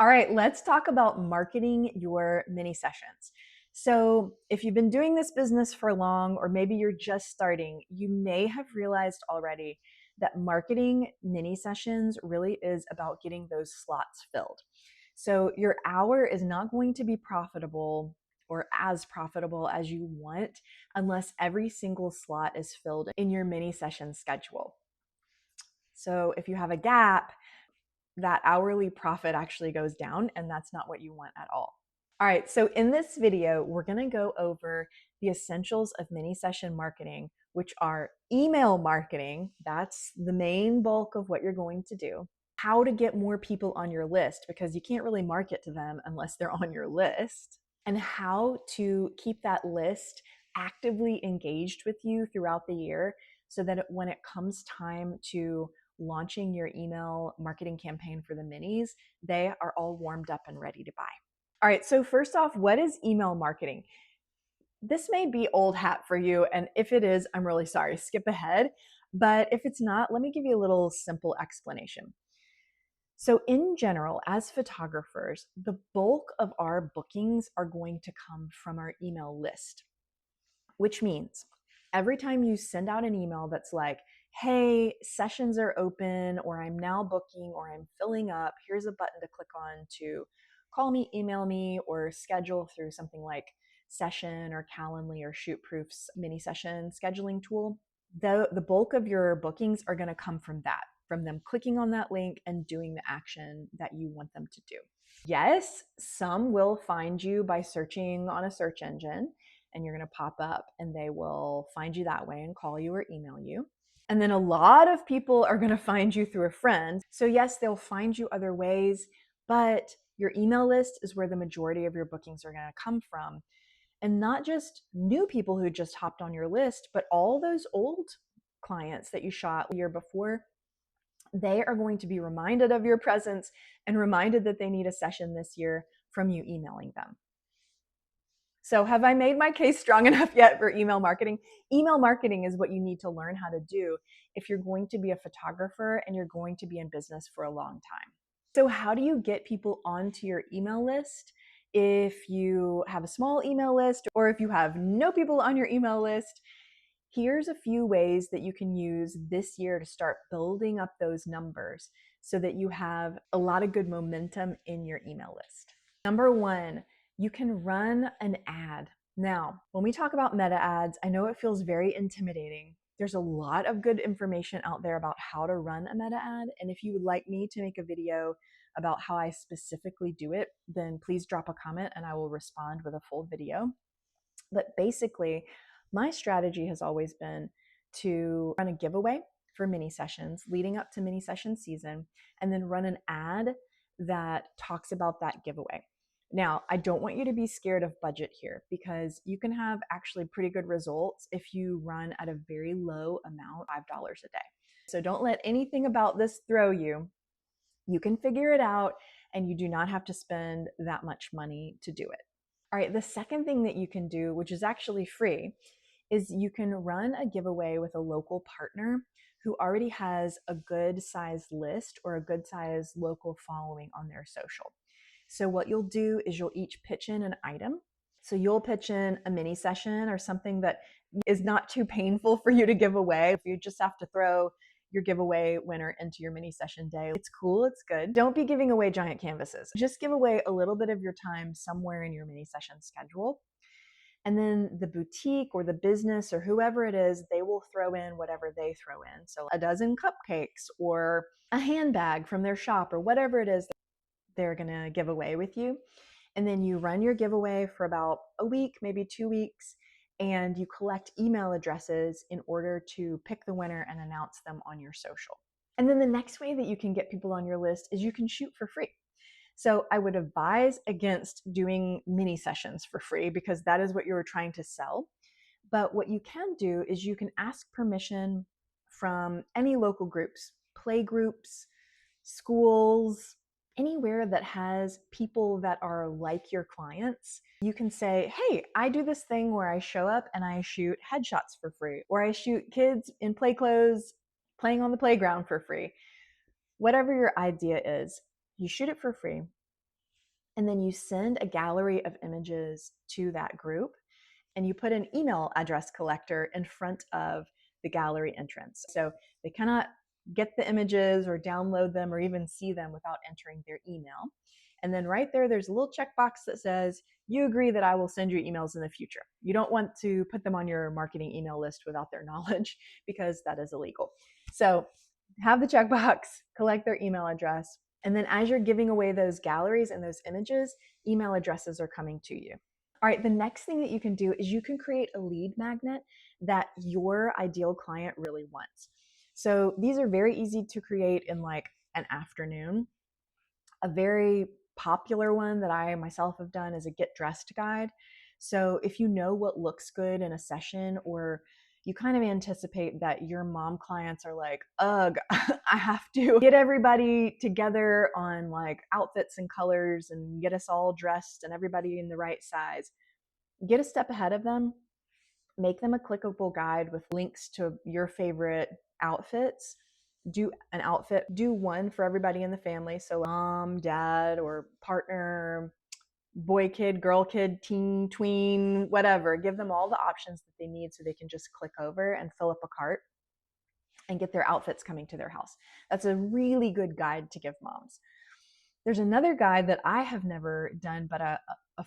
All right, let's talk about marketing your mini sessions. So, if you've been doing this business for long, or maybe you're just starting, you may have realized already that marketing mini sessions really is about getting those slots filled. So, your hour is not going to be profitable or as profitable as you want unless every single slot is filled in your mini session schedule. So, if you have a gap, that hourly profit actually goes down, and that's not what you want at all. All right, so in this video, we're going to go over the essentials of mini session marketing, which are email marketing. That's the main bulk of what you're going to do. How to get more people on your list, because you can't really market to them unless they're on your list. And how to keep that list actively engaged with you throughout the year so that when it comes time to launching your email marketing campaign for the minis, they are all warmed up and ready to buy. All right, so first off, what is email marketing? This may be old hat for you, and if it is, I'm really sorry, skip ahead. But if it's not, let me give you a little simple explanation. So, in general, as photographers, the bulk of our bookings are going to come from our email list, which means every time you send out an email that's like, hey, sessions are open, or I'm now booking, or I'm filling up, here's a button to click on to call me, email me, or schedule through something like Session or Calendly or Shootproof's mini session scheduling tool. The bulk of your bookings are going to come from that, from them clicking on that link and doing the action that you want them to do. Yes, some will find you by searching on a search engine, and you're going to pop up and they will find you that way and call you or email you. And then a lot of people are going to find you through a friend. So yes, they'll find you other ways, but your email list is where the majority of your bookings are going to come from. And not just new people who just hopped on your list, but all those old clients that you shot the year before. They are going to be reminded of your presence and reminded that they need a session this year from you emailing them. So, have I made my case strong enough yet for email marketing? Email marketing is what you need to learn how to do if you're going to be a photographer and you're going to be in business for a long time. So, how do you get people onto your email list? If you have a small email list or if you have no people on your email list, here's a few ways that you can use this year to start building up those numbers so that you have a lot of good momentum in your email list. Number one, you can run an ad. Now, when we talk about meta ads, I know it feels very intimidating. There's a lot of good information out there about how to run a meta ad. And if you would like me to make a video about how I specifically do it, then please drop a comment and I will respond with a full video. But basically, my strategy has always been to run a giveaway for mini sessions leading up to mini session season, and then run an ad that talks about that giveaway. Now, I don't want you to be scared of budget here, because you can have actually pretty good results if you run at a very low amount, $5 a day. So don't let anything about this throw you. You can figure it out, and you do not have to spend that much money to do it. All right, the second thing that you can do, which is actually free, is you can run a giveaway with a local partner who already has a good size list or a good size local following on their social. So what you'll do is you'll each pitch in an item. So you'll pitch in a mini session or something that is not too painful for you to give away. If you just have to throw your giveaway winner into your mini session day, it's cool, it's good. Don't be giving away giant canvases. Just give away a little bit of your time somewhere in your mini session schedule. And then the boutique or the business or whoever it is, they will throw in whatever they throw in. So a dozen cupcakes or a handbag from their shop or whatever it is they're going to give away with you. And then you run your giveaway for about a week, maybe 2 weeks, and you collect email addresses in order to pick the winner and announce them on your social. And then the next way that you can get people on your list is you can shoot for free. So I would advise against doing mini sessions for free, because that is what you're trying to sell. But what you can do is you can ask permission from any local groups, play groups, schools, anywhere that has people that are like your clients. You can say, hey, I do this thing where I show up and I shoot headshots for free, or I shoot kids in play clothes playing on the playground for free. Whatever your idea is, you shoot it for free. And then you send a gallery of images to that group, and you put an email address collector in front of the gallery entrance. So they cannot get the images or download them or even see them without entering their email. And then right there, there's a little checkbox that says, you agree that I will send you emails in the future. You don't want to put them on your marketing email list without their knowledge because that is illegal. So have the checkbox, collect their email address, and then as you're giving away those galleries and those images, email addresses are coming to you. All right, the next thing that you can do is you can create a lead magnet that your ideal client really wants. So these are very easy to create in like an afternoon. A very popular one that I myself have done is a get dressed guide. So if you know what looks good in a session, or you kind of anticipate that your mom clients are like, ugh, I have to get everybody together on like outfits and colors and get us all dressed and everybody in the right size, get a step ahead of them, make them a clickable guide with links to your favorite outfits. Do an outfit, do one for everybody in the family. So mom, dad, or partner, boy kid, girl kid, teen, tween, whatever. Give them all the options that they need so they can just click over and fill up a cart and get their outfits coming to their house. That's a really good guide to give moms. There's another guide that I have never done, but a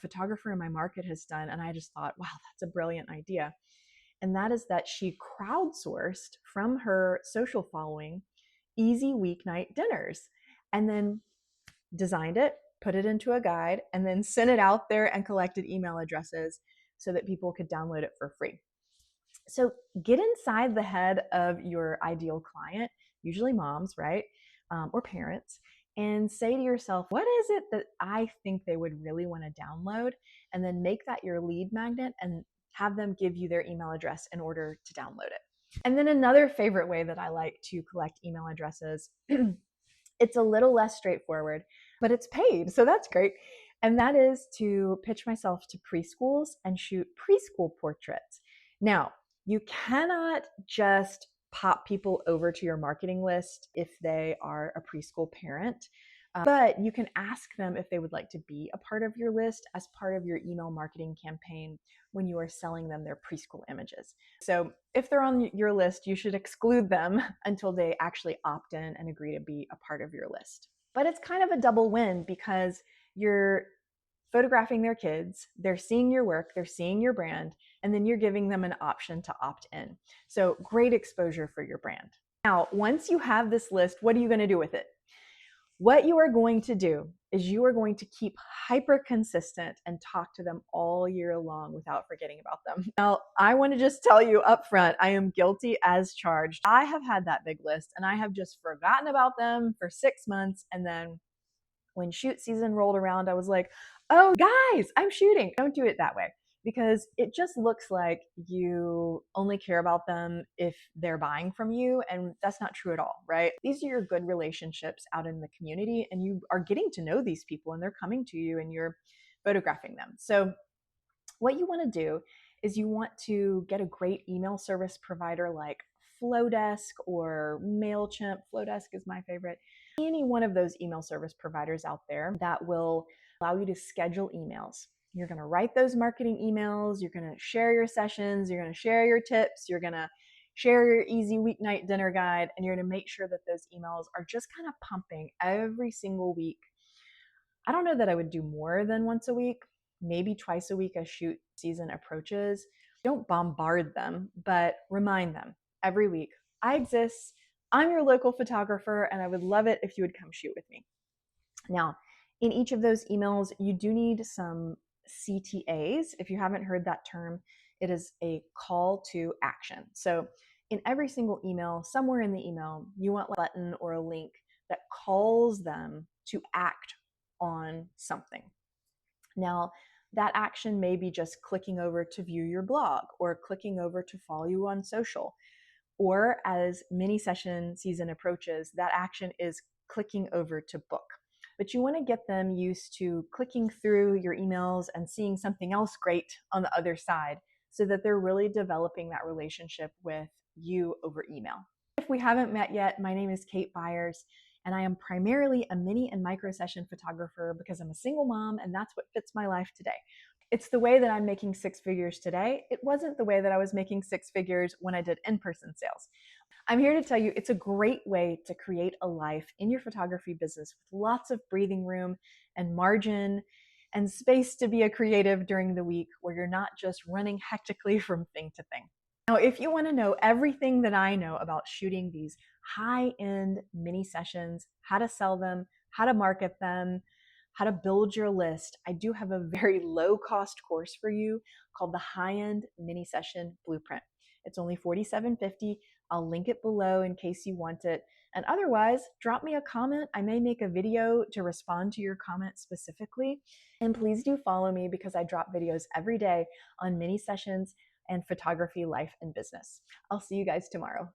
photographer in my market has done. And I just thought, wow, that's a brilliant idea. And that is that she crowdsourced from her social following easy weeknight dinners and then designed it, put it into a guide, and then sent it out there and collected email addresses so that people could download it for free. So get inside the head of your ideal client, usually moms, right? Or parents, and say to yourself, what is it that I think they would really want to download? And then make that your lead magnet and have them give you their email address in order to download it. And then another favorite way that I like to collect email addresses, it's a little less straightforward, but it's paid, so that's great. And that is to pitch myself to preschools and shoot preschool portraits. Now, you cannot just pop people over to your marketing list if they are a preschool parent, but you can ask them if they would like to be a part of your list as part of your email marketing campaign when you are selling them their preschool images. So if they're on your list, you should exclude them until they actually opt in and agree to be a part of your list. But it's kind of a double win because you're photographing their kids, they're seeing your work, they're seeing your brand, and then you're giving them an option to opt in. So great exposure for your brand. Now, once you have this list, what are you going to do with it? What you are going to do is you are going to keep hyper consistent and talk to them all year long without forgetting about them. Now, I want to just tell you up front, I am guilty as charged. I have had that big list and I have just forgotten about them for 6 months. And then when shoot season rolled around, I was like, oh, guys, I'm shooting. Don't do it that way because it just looks like you only care about them if they're buying from you. And that's not true at all, right? These are your good relationships out in the community, and you are getting to know these people and they're coming to you and you're photographing them. So what you want to do is you want to get a great email service provider like Flowdesk or MailChimp. Flowdesk is my favorite. Any one of those email service providers out there that will allow you to schedule emails. You're going to write those marketing emails. You're going to share your sessions. You're going to share your tips. You're going to share your easy weeknight dinner guide, and you're going to make sure that those emails are just kind of pumping every single week. I don't know that I would do more than once a week, maybe twice a week as shoot season approaches. Don't bombard them, but remind them every week, I exist. I'm your local photographer, and I would love it if you would come shoot with me. Now, in each of those emails, you do need some CTAs. If you haven't heard that term, it is a call to action. So in every single email, somewhere in the email, you want a button or a link that calls them to act on something. Now, that action may be just clicking over to view your blog or clicking over to follow you on social. Or as mini session season approaches, that action is clicking over to book. But you want to get them used to clicking through your emails and seeing something else great on the other side so that they're really developing that relationship with you over email. If we haven't met yet, my name is Kate Byers, And I am primarily a mini and micro session photographer because I'm a single mom and that's what fits my life today. It's the way that I'm making six figures today. It wasn't the way that I was making six figures when I did in-person sales. I'm here to tell you it's a great way to create a life in your photography business with lots of breathing room and margin and space to be a creative during the week where you're not just running hectically from thing to thing. Now, if you want to know everything that I know about shooting these high-end mini sessions, how to sell them, how to market them, how to build your list, I do have a very low-cost course for you called the High-End Mini Session Blueprint. It's only $47.50. I'll link it below in case you want it. And otherwise, drop me a comment. I may make a video to respond to your comment specifically. And please do follow me because I drop videos every day on mini sessions and photography, life, and business. I'll see you guys tomorrow.